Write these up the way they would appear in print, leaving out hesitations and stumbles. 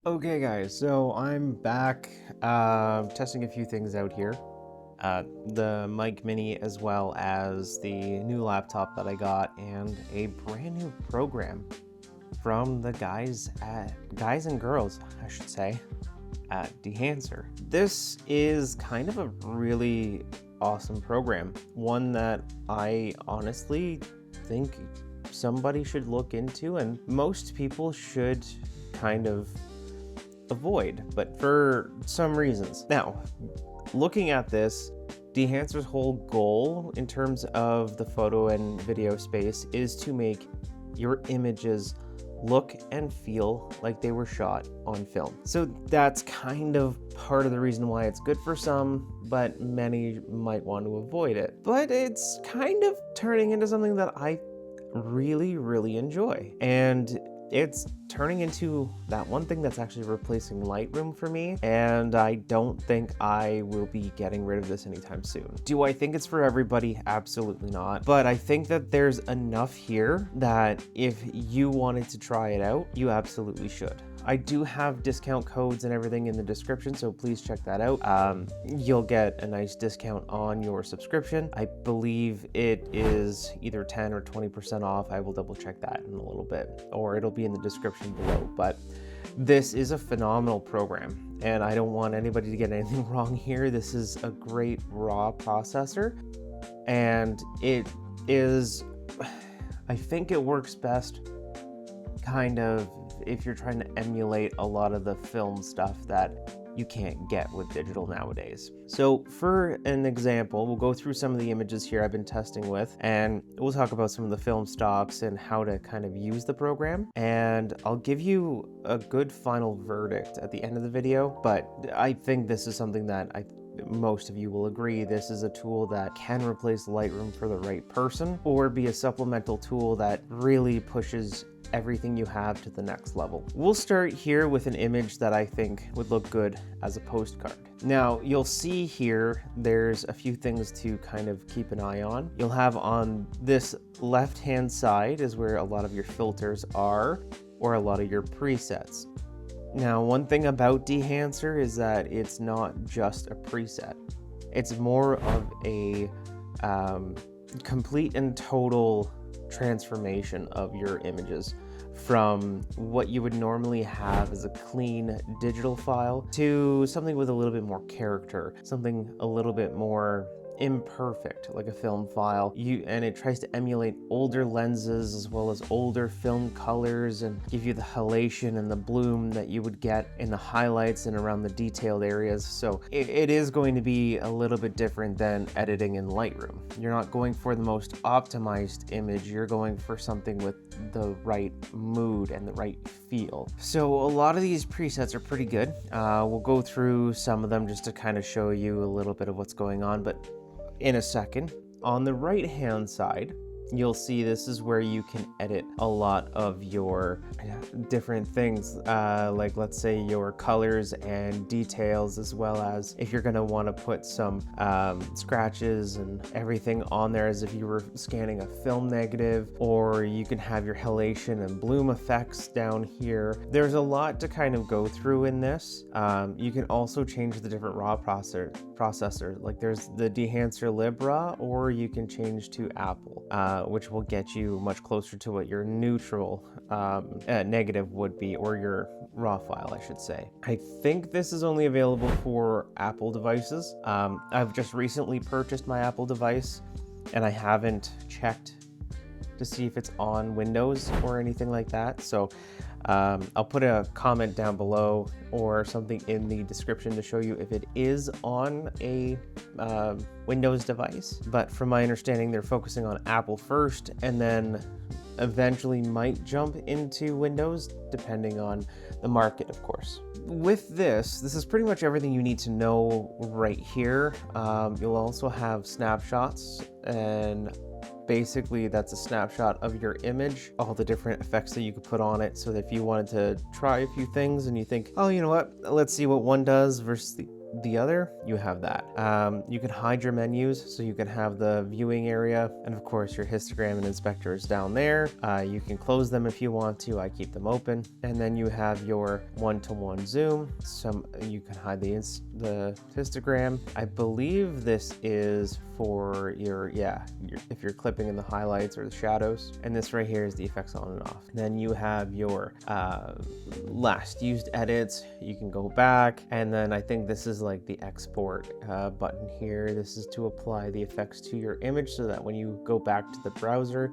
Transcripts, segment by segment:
Okay guys, so I'm back testing a few things out here. The mic mini as well as the new laptop that I got and a brand new program from the guys and girls, I should say, at Dehancer. This is kind of a really awesome program, one that I honestly think somebody should look into and most people should kind of avoid, but for some reasons. Now, looking at this, Dehancer's whole goal in terms of the photo and video space is to make your images look and feel like they were shot on film. So that's kind of part of the reason why it's good for some, but many might want to avoid it. But it's kind of turning into something that I really enjoy. And it's turning into that one thing that's actually replacing Lightroom for me, and I don't think I will be getting rid of this anytime soon. Do I think it's for everybody? Absolutely not. But I think that there's enough here that if you wanted to try it out, you absolutely should. I do have discount codes and everything in the description, so please check that out. You'll get a nice discount on your subscription. I believe it is either 10 or 20% off. I will double check that in a little bit, or it'll be in the description below. But this is a phenomenal program, and I don't want anybody to get anything wrong here. This is a great raw processor, and it is, I think it works best kind of if you're trying to emulate a lot of the film stuff that you can't get with digital nowadays. So for an example, we'll go through some of the images here I've been testing with, and we'll talk about some of the film stocks and how to kind of use the program. And I'll give you a good final verdict at the end of the video, but I think this is something that most of you will agree, this is a tool that can replace Lightroom for the right person, or be a supplemental tool that really pushes everything you have to the next level. We'll start here with an image that I think would look good as a postcard. Now, you'll see here, there's a few things to kind of keep an eye on. You'll have on this left-hand side is where a lot of your filters are, or a lot of your presets. Now, one thing about Dehancer is that it's not just a preset. It's more of a complete and total transformation of your images from what you would normally have as a clean digital file to something with a little bit more character, something a little bit more imperfect like a film file. And it tries to emulate older lenses as well as older film colors and give you the halation and the bloom that you would get in the highlights and around the detailed areas. So it is going to be a little bit different than editing in Lightroom. You're not going for the most optimized image, you're going for something with the right mood and the right feel. So a lot of these presets are pretty good. We'll go through some of them just to kind of show you a little bit of what's going on, but in a second. On the right hand side, you'll see this is where you can edit a lot of your different things, like let's say your colors and details, as well as if you're going to want to put some scratches and everything on there as if you were scanning a film negative, or you can have your halation and bloom effects down here. There's a lot to kind of go through in this. You can also change the different raw processor, like there's the Dehancer Libra, or you can change to Apple, which will get you much closer to what your neutral negative would be, or your raw file, I should say. I think this is only available for Apple devices. I've just recently purchased my Apple device, and I haven't checked to see if it's on Windows or anything like that. So I'll put a comment down below or something in the description to show you if it is on a Windows device. But from my understanding, they're focusing on Apple first, and then eventually might jump into Windows, depending on the market, of course. With this is pretty much everything you need to know right here. You'll also have snapshots, and basically that's a snapshot of your image, all the different effects that you could put on it, so that if you wanted to try a few things and you think, oh, you know what, let's see what one does versus the other, you have that. You can hide your menus, so you can have the viewing area, and of course your histogram and inspector is down there. You can close them if you want to. I keep them open. And then you have your one-to-one zoom. You can hide the histogram. I believe this is for if you're clipping in the highlights or the shadows. And this right here is the effects on and off. And then you have your last used edits. You can go back, and then I think this is like the export button here. This is to apply the effects to your image so that when you go back to the browser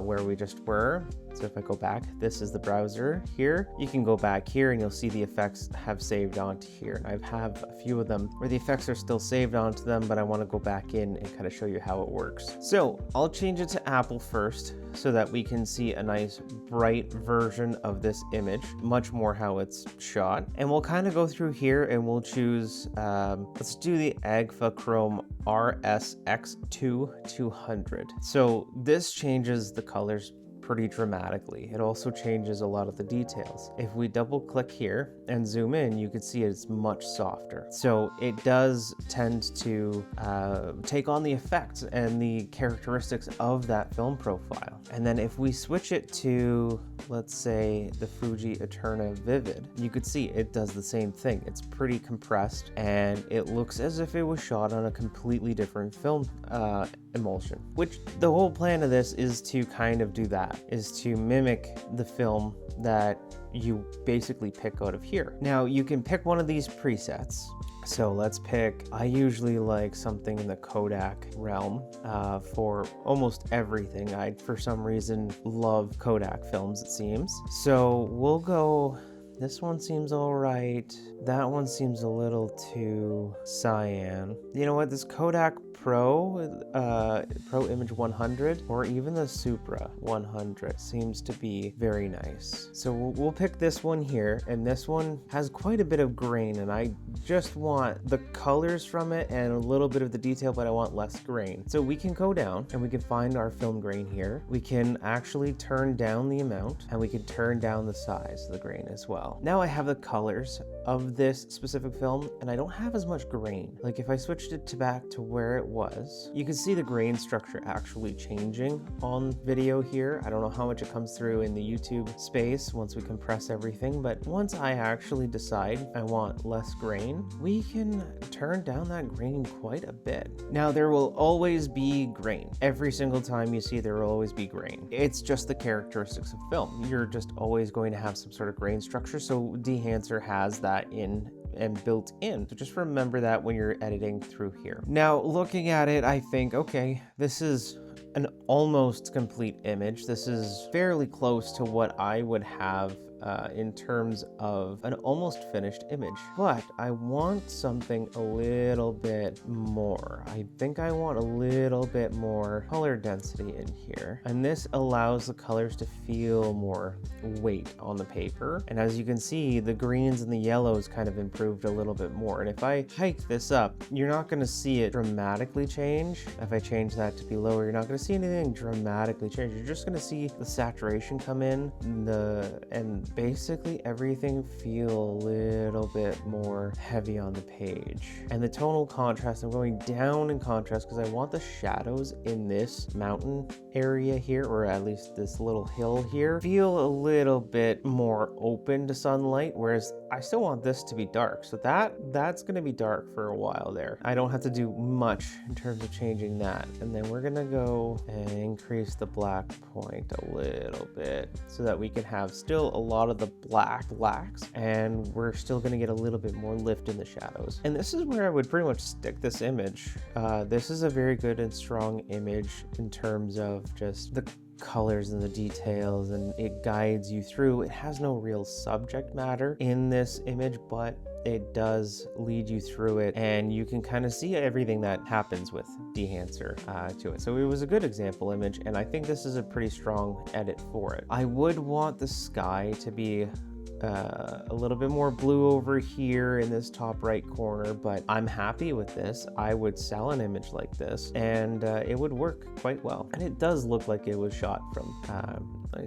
where we just were, so if I go back, this is the browser here. You can go back here and you'll see the effects have saved onto here. And I have a few of them where the effects are still saved onto them, but I want to go back in and kind of show you how it works. So I'll change it to Apple first so that we can see a nice bright version of this image, much more how it's shot. And we'll kind of go through here and we'll choose, let's do the Agfa Chrome RSX2 200. So this changes the colors pretty dramatically. It also changes a lot of the details. If we double click here and zoom in, you can see it's much softer. So it does tend to take on the effects and the characteristics of that film profile. And then if we switch it to, let's say, the Fuji Eterna Vivid, you could see it does the same thing. It's pretty compressed and it looks as if it was shot on a completely different film emulsion, which the whole plan of this is to kind of do that, is to mimic the film that you basically pick out of here. Now you can pick one of these presets. So let's pick, I usually like something in the Kodak realm for almost everything. I, for some reason, love Kodak films, it seems. So we'll go, this one seems all right. That one seems a little too cyan. You know what, this Kodak Pro Image 100 or even the Supra 100 seems to be very nice. So we'll pick this one here, and this one has quite a bit of grain, and I just want the colors from it and a little bit of the detail, but I want less grain. So we can go down and we can find our film grain here. We can actually turn down the amount, and we can turn down the size of the grain as well. Now I have the colors of this specific film, and I don't have as much grain. Like if I switched it back to where it was, you can see the grain structure actually changing on video here. I don't know how much it comes through in the YouTube space once we compress everything, but once I actually decide I want less grain, we can turn down that grain quite a bit. Now there will always be grain. Every single time you see, there will always be grain. It's just the characteristics of film. You're just always going to have some sort of grain structure, so Dehancer has that in and built in. So just remember that when you're editing through here. Now looking at it, I think, okay, this is an almost complete image. This is fairly close to what I would have in terms of an almost finished image, but I want something a little bit more. I think I want a little bit more color density in here, and this allows the colors to feel more weight on the paper. And as you can see, the greens and the yellows kind of improved a little bit more. And if I hike this up, you're not going to see it dramatically change. If I change that to be lower, you're not going to see anything dramatically change. You're just going to see the saturation come in, and basically everything feel a little bit more heavy on the page. And the tonal contrast, I'm going down in contrast because I want the shadows in this mountain area here, or at least this little hill here, feel a little bit more open to sunlight, whereas I still want this to be dark. So that's going to be dark for a while there. I don't have to do much in terms of changing that. And then we're going to go and increase the black point a little bit so that we can have still a lot of the blacks, and we're still going to get a little bit more lift in the shadows. And this is where I would pretty much stick this image. This is a very good and strong image in terms of just the colors and the details, and it guides you through. It has no real subject matter in this image, but it does lead you through it, and you can kind of see everything that happens with Dehancer to it. So it was a good example image, and I think this is a pretty strong edit for it. I would want the sky to be a little bit more blue over here in this top right corner, but I'm happy with this. I would sell an image like this, and it would work quite well. And it does look like it was shot from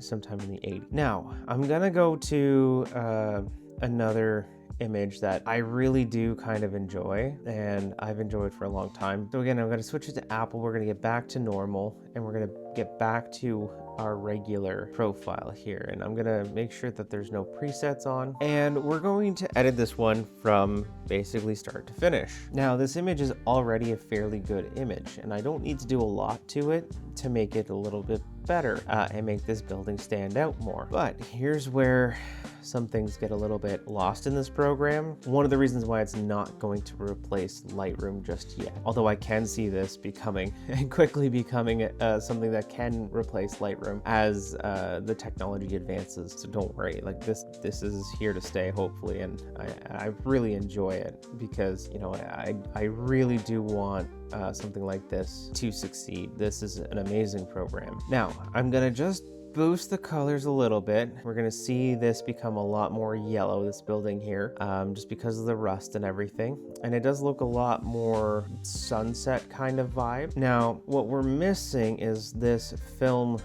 sometime in the 80s. Now, I'm gonna go to another image that I really do kind of enjoy, and I've enjoyed for a long time. So again, I'm going to switch it to Apple. We're going to get back to normal, and we're going to get back to our regular profile here, and I'm gonna make sure that there's no presets on, and we're going to edit this one from basically start to finish. Now this image is already a fairly good image, and I don't need to do a lot to it to make it a little bit better and make this building stand out more. But here's where some things get a little bit lost in this program. One of the reasons why it's not going to replace Lightroom just yet, although I can see this becoming and quickly becoming something that can replace Lightroom as the technology advances. So don't worry, like this is here to stay, hopefully, and I really enjoy it because, you know, I really do want something like this to succeed. This is an amazing program. Now I'm gonna just boost the colors a little bit. We're gonna see this become a lot more yellow, this building here, just because of the rust and everything. And it does look a lot more sunset kind of vibe. Now, what we're missing is this film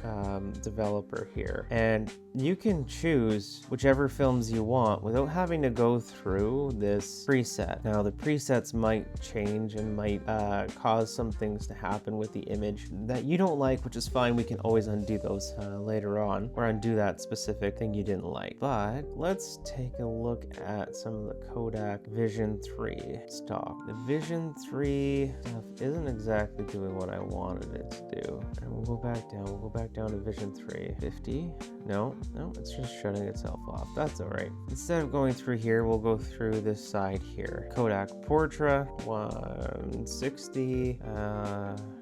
developer here. And you can choose whichever films you want without having to go through this preset. Now, the presets might change and might cause some things to happen with the image that you don't like, which is fine. We can always undo those later on, or undo that specific thing you didn't like. But let's take a look at some of the Kodak Vision 3 stock. The Vision 3 stuff isn't exactly doing what I wanted it to do. And we'll go back down. We'll go back down to Vision 3. 50. No, it's just shutting itself off. That's all right. Instead of going through here, we'll go through this side here. Kodak Portra, 160.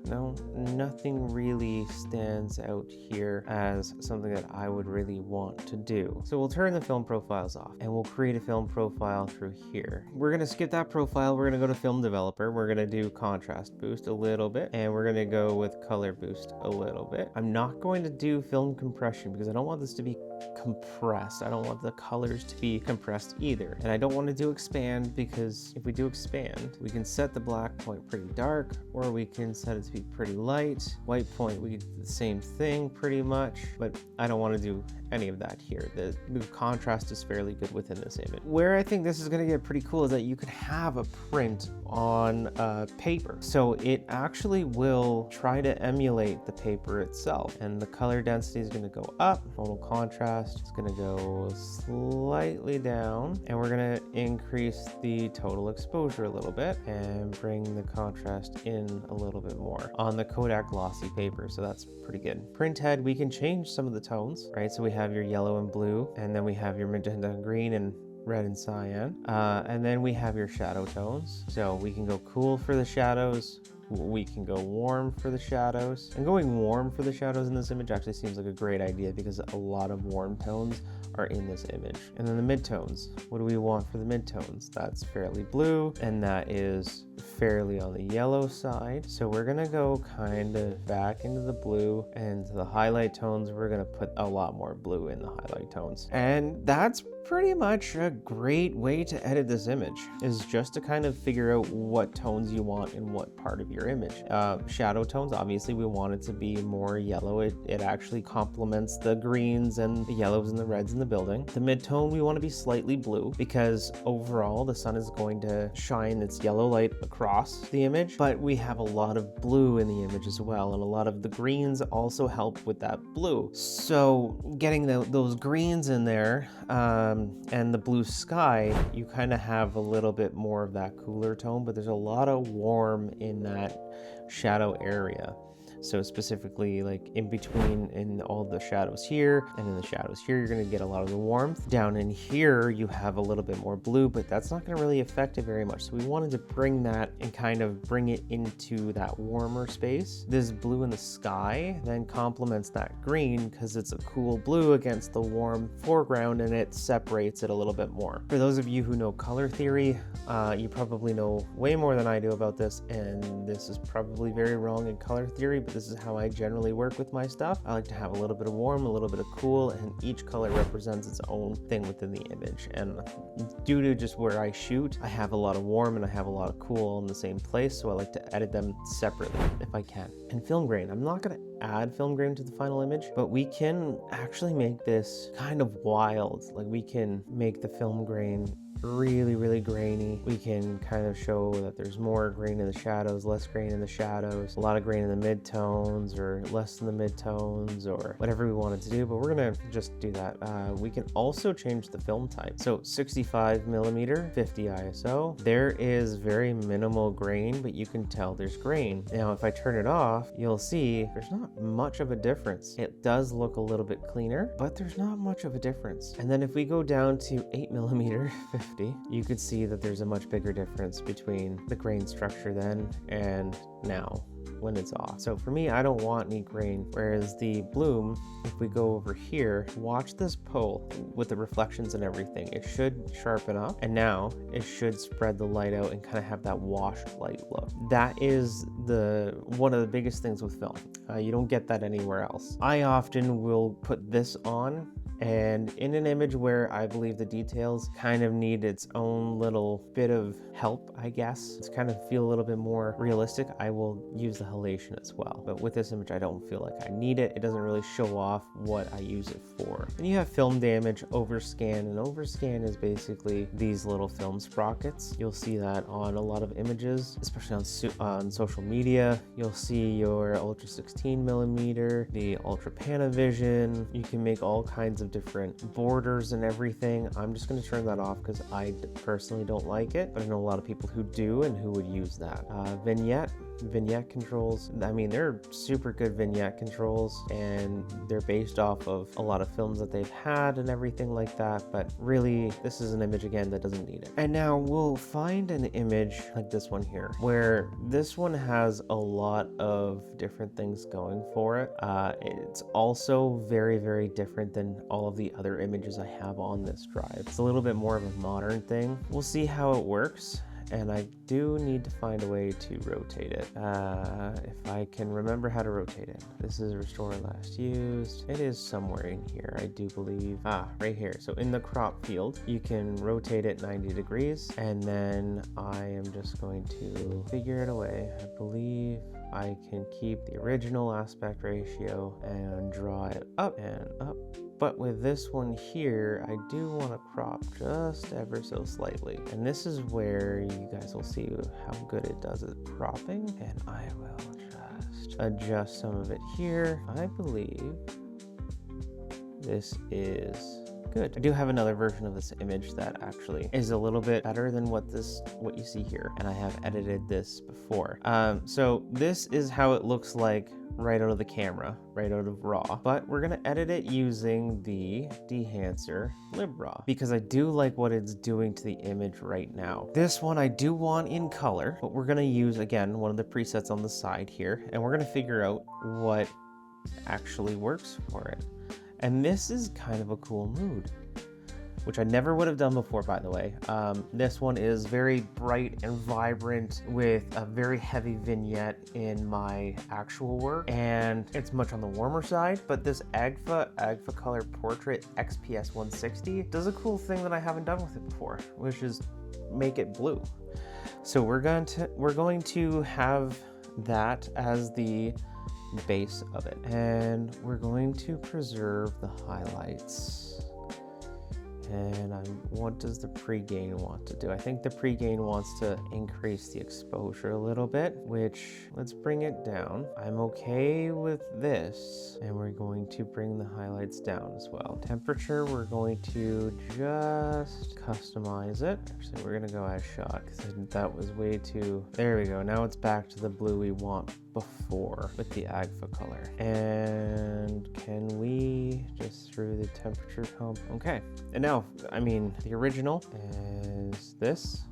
No, nothing really stands out here as something that I would really want to do. So we'll turn the film profiles off and we'll create a film profile through here. We're gonna skip that profile. We're gonna go to Film Developer. We're gonna do contrast boost a little bit, and we're gonna go with color boost a little bit. I'm not going to do film compression because I don't want this to be compressed. I don't want the colors to be compressed either. And I don't want to do expand because if we do expand, we can set the black point pretty dark, or we can set it to be pretty light. White point, we do the same thing pretty much, but I don't want to do any of that here. The contrast is fairly good within this image. Where I think this is going to get pretty cool is that you could have a print on paper. So it actually will try to emulate the paper itself, and the color density is going to go up. Total contrast is going to go slightly down, and we're going to increase the total exposure a little bit and bring the contrast in a little bit more on the Kodak glossy paper. So that's pretty good. Print head, we can change some of the tones, right? So we have your yellow and blue, and then we have your magenta and green and red and cyan, and then we have your shadow tones. So we can go cool for the shadows, we can go warm for the shadows, and going warm for the shadows in this image actually seems like a great idea because a lot of warm tones are in this image. And then the midtones, what do we want for the midtones? That's fairly blue, and that is fairly on the yellow side. So we're gonna go kind of back into the blue, and the highlight tones, we're gonna put a lot more blue in the highlight tones. And that's pretty much a great way to edit this image, is just to kind of figure out what tones you want in what part of your image. Shadow tones, obviously we want it to be more yellow. It actually complements the greens and the yellows and the reds in the building. The mid-tone, we want to be slightly blue because overall the sun is going to shine its yellow light across the image, but we have a lot of blue in the image as well, and a lot of the greens also help with that blue. So getting those greens in there, and the blue sky, you kind of have a little bit more of that cooler tone, but there's a lot of warm in that shadow area. So specifically like in between in all the shadows here and in the shadows here, you're going to get a lot of the warmth. Down in here, you have a little bit more blue, but that's not going to really affect it very much. So we wanted to bring that and kind of bring it into that warmer space. This blue in the sky then complements that green because it's a cool blue against the warm foreground, and it separates it a little bit more. For those of you who know color theory, you probably know way more than I do about this, and this is probably very wrong in color theory, but this is how I generally work with my stuff. I like to have a little bit of warm, a little bit of cool, and each color represents its own thing within the image. And due to just where I shoot, I have a lot of warm and I have a lot of cool in the same place, so I like to edit them separately if I can. And film grain, I'm not going to add film grain to the final image, but we can actually make this kind of wild. Like we can make the film grain really, really grainy. We can kind of show that there's more grain in the shadows, less grain in the shadows, a lot of grain in the midtones or less in the midtones, or whatever we wanted to do, but we're gonna just do that. We can also change the film type. So 65 millimeter, 50 ISO. There is very minimal grain, but you can tell there's grain. Now, if I turn it off, you'll see there's not much of a difference. It does look a little bit cleaner, but there's not much of a difference. And then if we go down to 8 millimeter, 50, you could see that there's a much bigger difference between the grain structure then and now when it's off. So for me, I don't want any grain. Whereas the bloom, if we go over here, watch this pole with the reflections and everything. It should sharpen up, and now it should spread the light out and kind of have that washed light look. That is one of the biggest things with film. You don't get that anywhere else. I often will put this on, and in an image where I believe the details kind of need its own little bit of help, I guess, to kind of feel a little bit more realistic, I will use the halation as well. But with this image, I don't feel like I need it. It doesn't really show off what I use it for. Then you have film damage, overscan, and overscan is basically these little film sprockets. You'll see that on a lot of images, especially on social media. You'll see your Ultra 16 millimeter, the Ultra Panavision. You can make all kinds of different borders and everything. I'm just going to turn that off because I personally don't like it, but I know a lot of people who do and who would use that. Vignette controls, I mean, they're super good vignette controls, and they're based off of a lot of films that they've had and everything like that, but really this is an image again that doesn't need it. And now we'll find an image like this one here, where this one has a lot of different things going for it. It's also very, very different than all of the other images I have on this drive. It's a little bit more of a modern thing. We'll see how it works. And I do need to find a way to rotate it. If I can remember how to rotate it. This is restore last used. It is somewhere in here, I do believe. Right here. So in the crop field, you can rotate it 90 degrees. And then I am just going to figure it away. I believe I can keep the original aspect ratio and draw it up and up. But with this one here, I do want to crop just ever so slightly. And this is where you guys will see how good it does at cropping. And I will just adjust some of it here. I believe this is good. I do have another version of this image that actually is a little bit better than what you see here. And I have edited this before. So this is how it looks like right out of the camera, right out of RAW, but we're gonna edit it using the Dehancer LibRaw because I do like what it's doing to the image right now. This one I do want in color, but we're gonna use, again, one of the presets on the side here, and we're gonna figure out what actually works for it. And this is kind of a cool mood, which I never would have done before, by the way. This one is very bright and vibrant with a very heavy vignette in my actual work, and it's much on the warmer side, but this Agfa Color Portrait XPS 160 does a cool thing that I haven't done with it before, which is make it blue. So we're going to have that as the base of it, and we're going to preserve the highlights. And what does the pre-gain want to do? I think the pre-gain wants to increase the exposure a little bit, which, let's bring it down. I'm okay with this. And we're going to bring the highlights down as well. Temperature, we're going to just customize it. Actually, we're gonna go as shot because that was way too, there we go. Now it's back to the blue we want before with the Agfa color. And can we just through the temperature comp? Okay, and now, I mean, the original is this,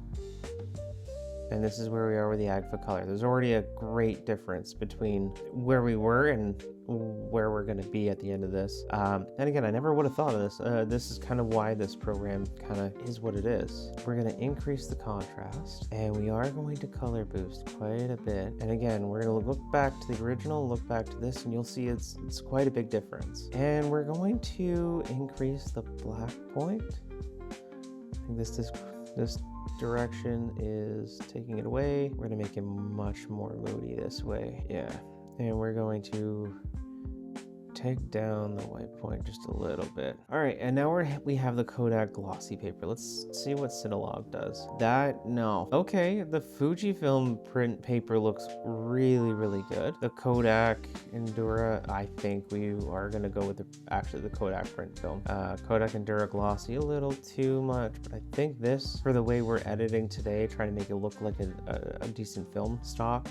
and this is where we are with the Agfa color. There's already a great difference between where we were and where we're going to be at the end of this. And again, I never would have thought of this. This is kind of why this program kind of is what it is. We're going to increase the contrast, and we are going to color boost quite a bit. And again, we're going to look back to the original, look back to this, and you'll see it's quite a big difference. And we're going to increase the black point. I think this direction is taking it away. We're going to make it much more moody this way. Yeah. And we're going to take down the white point just a little bit. All right, and now we have the Kodak glossy paper. Let's see what Cinelog does. No. Okay, the Fujifilm print paper looks really, really good. The Kodak Endura, I think we are gonna go with the Kodak print film. Kodak Endura glossy, a little too much, but I think this, for the way we're editing today, trying to make it look like a decent film stock,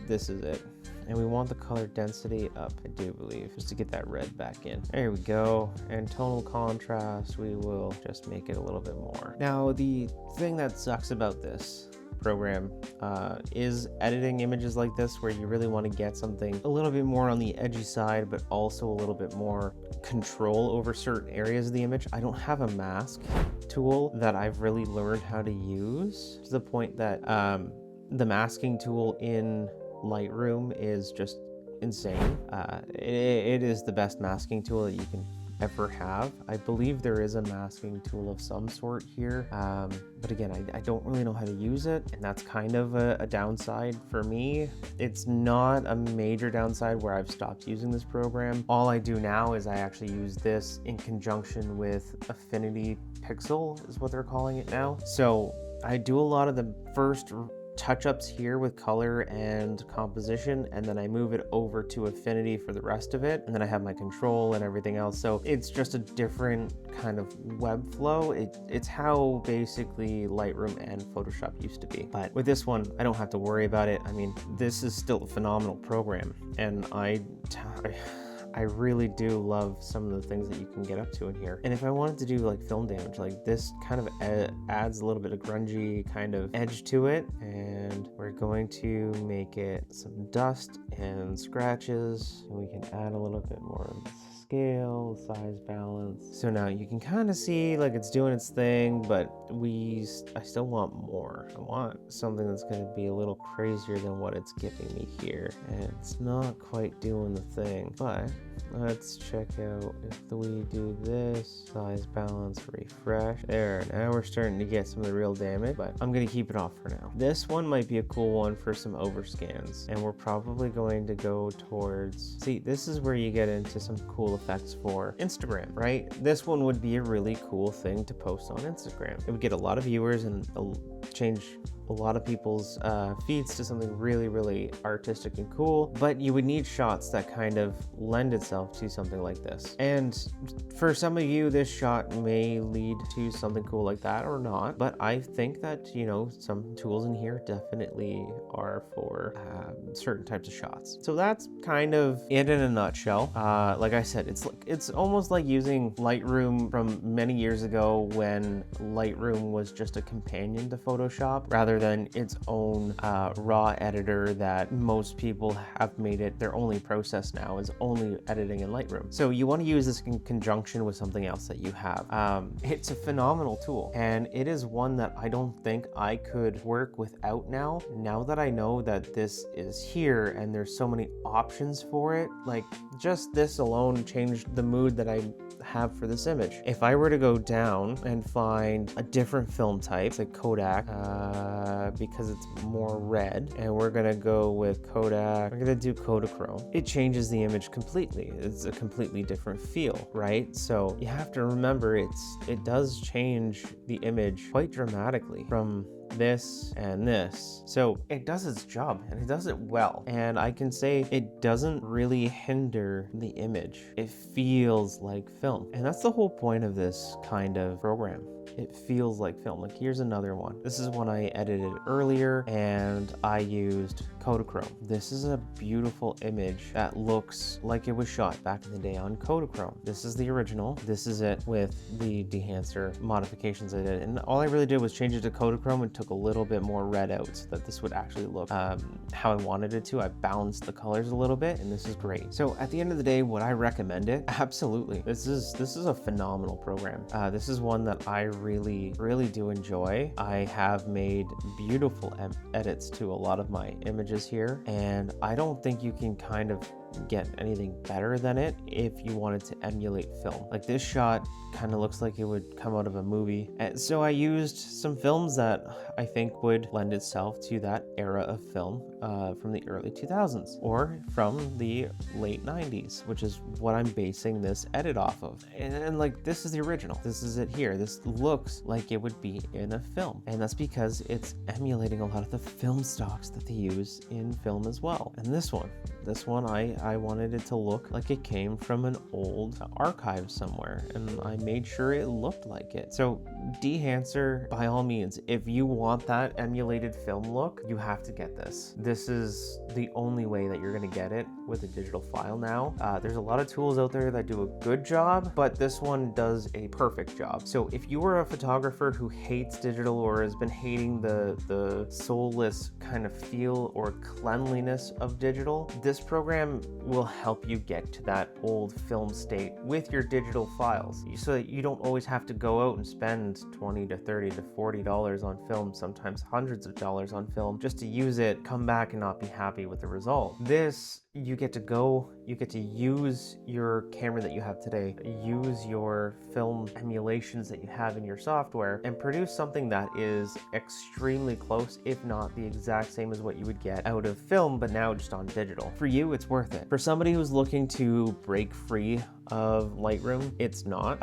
this is it. And we want the color density up, I do believe, just to get that red back in. There we go. And tonal contrast, we will just make it a little bit more. Now, the thing that sucks about this program is editing images like this, where you really want to get something a little bit more on the edgy side, but also a little bit more control over certain areas of the image. I don't have a mask tool that I've really learned how to use, to the point that the masking tool in Lightroom is just insane. It is the best masking tool that you can ever have. I believe there is a masking tool of some sort here, but again, I don't really know how to use it, and that's kind of a downside for me. It's not a major downside where I've stopped using this program. All I do now is I actually use this in conjunction with Affinity Pixel, is what they're calling it now. So I do a lot of the first touch-ups here with color and composition, and then I move it over to Affinity for the rest of it, and then I have my control and everything else. So it's just a different kind of web flow. It's how basically Lightroom and Photoshop used to be, but with this one I don't have to worry about it. I mean, this is still a phenomenal program, and I really do love some of the things that you can get up to in here. And if I wanted to do like film damage, like this kind of adds a little bit of grungy kind of edge to it. And we're going to make it some dust and scratches. And we can add a little bit more scale, size balance. So now you can kind of see like it's doing its thing, but I still want more. I want something that's going to be a little crazier than what it's giving me here. And it's not quite doing the thing, but let's check out if we do this, size balance, refresh. There, now we're starting to get some of the real damage, but I'm going to keep it off for now. This one might be a cool one for some overscans, and we're probably going to go towards, see, this is where you get into some cool effects for Instagram, right? This one would be a really cool thing to post on Instagram. It would get a lot of viewers and change a lot of people's feeds to something really, really artistic and cool, but you would need shots that kind of lend itself to something like this. And for some of you, this shot may lead to something cool like that or not, but I think that, you know, some tools in here definitely are for certain types of shots. So that's kind of it in a nutshell. Like I said, it's almost like using Lightroom from many years ago, when Lightroom was just a companion to Photoshop rather than its own raw editor that most people have made it their only process now, is only editing in Lightroom. So you want to use this in conjunction with something else that you have. It's a phenomenal tool, and it is one that I don't think I could work without now that I know that this is here and there's so many options for it. Like, just this alone changed the mood that I have for this image. If I were to go down and find a different film type, like Kodak, because it's more red, and we're gonna go with Kodak, we're gonna do Kodachrome, it changes the image completely. It's a completely different feel, right? So you have to remember it does change the image quite dramatically from this and this. So it does its job, and it does it well. And I can say it doesn't really hinder the image. It feels like film. And that's the whole point of this kind of program. It feels like film. Like, here's another one. This is one I edited earlier, and I used Kodachrome. This is a beautiful image that looks like it was shot back in the day on Kodachrome. This is the original. This is it with the Dehancer modifications I did. And all I really did was change it to Kodachrome and took a little bit more red out so that this would actually look how I wanted it to. I balanced the colors a little bit, and this is great. So at the end of the day, would I recommend it? Absolutely. This is a phenomenal program. This is one that I really do enjoy. I have made beautiful edits to a lot of my images here, and I don't think you can kind of get anything better than it if you wanted to emulate film. Like this shot kind of looks like it would come out of a movie. And so I used some films that I think would lend itself to that era of film from the early 2000s or from the late 90s, which is what I'm basing this edit off of. And like, this is the original. This is it here. This looks like it would be in a film. And that's because it's emulating a lot of the film stocks that they use in film as well. And this one, I wanted it to look like it came from an old archive somewhere, and I made sure it looked like it. So Dehancer, by all means, if you want that emulated film look, you have to get this. This is the only way that you're gonna get it with a digital file now. There's a lot of tools out there that do a good job, but this one does a perfect job. So if you were a photographer who hates digital or has been hating the soulless kind of feel or cleanliness of digital, this program will help you get to that old film state with your digital files, so that you don't always have to go out and spend $20 to $30 to $40 on film, sometimes hundreds of dollars on film, just to use it, come back and not be happy with the result. This, you get to use your camera that you have today, use your film emulations that you have in your software, and produce something that is extremely close, if not the exact same as what you would get out of film, but now just on digital. For you, it's worth it. For somebody who's looking to break free of Lightroom, it's not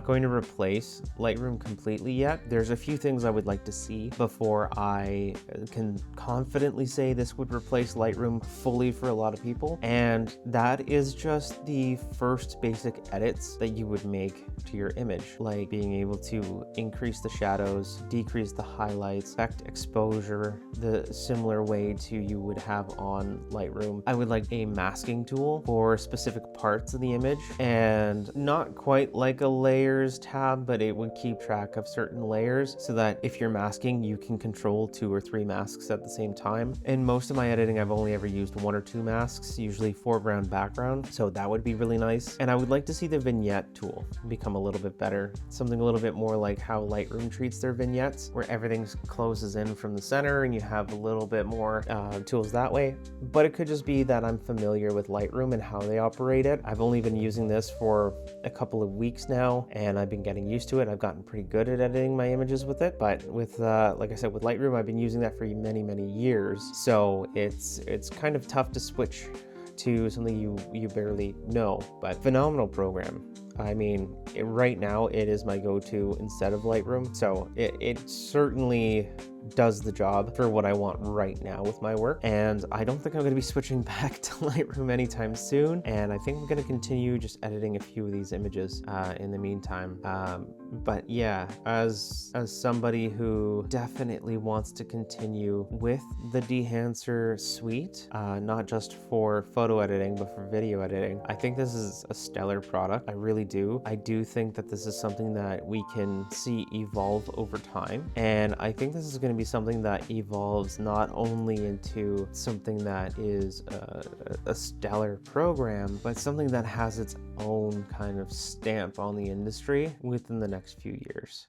going to replace Lightroom completely yet. There's a few things I would like to see before I can confidently say this would replace Lightroom fully for a lot of people, and that is just the first basic edits that you would make to your image, like being able to increase the shadows, decrease the highlights, affect exposure the similar way to you would have on Lightroom. I would like a masking tool for specific parts of the image, and not quite like a layers tab, but it would keep track of certain layers so that if you're masking, you can control 2 or 3 masks at the same time. In most of my editing, I've only ever used 1 or 2 masks, usually foreground, background, so that would be really nice. And I would like to see the vignette tool become a little bit better, something a little bit more like how Lightroom treats their vignettes, where everything closes in from the center and you have a little bit more tools that way. But it could just be that I'm familiar with Lightroom and how they operate it. I've only been using this for a couple of weeks now, and I've been getting used to it. I've gotten pretty good at editing my images with it, but with like I said, with Lightroom, I've been using that for many years, so it's kind of tough to switch to something you barely know. But phenomenal program. I mean, right now it is my go-to instead of Lightroom, so it certainly does the job for what I want right now with my work. And I don't think I'm going to be switching back to Lightroom anytime soon, and I think I'm going to continue just editing a few of these images in the meantime. But yeah, as somebody who definitely wants to continue with the Dehancer suite, not just for photo editing but for video editing, I think this is a stellar product. I really do. I do think that this is something that we can see evolve over time, and I think this is going to be something that evolves not only into something that is a stellar program, but something that has its own kind of stamp on the industry within the next few years.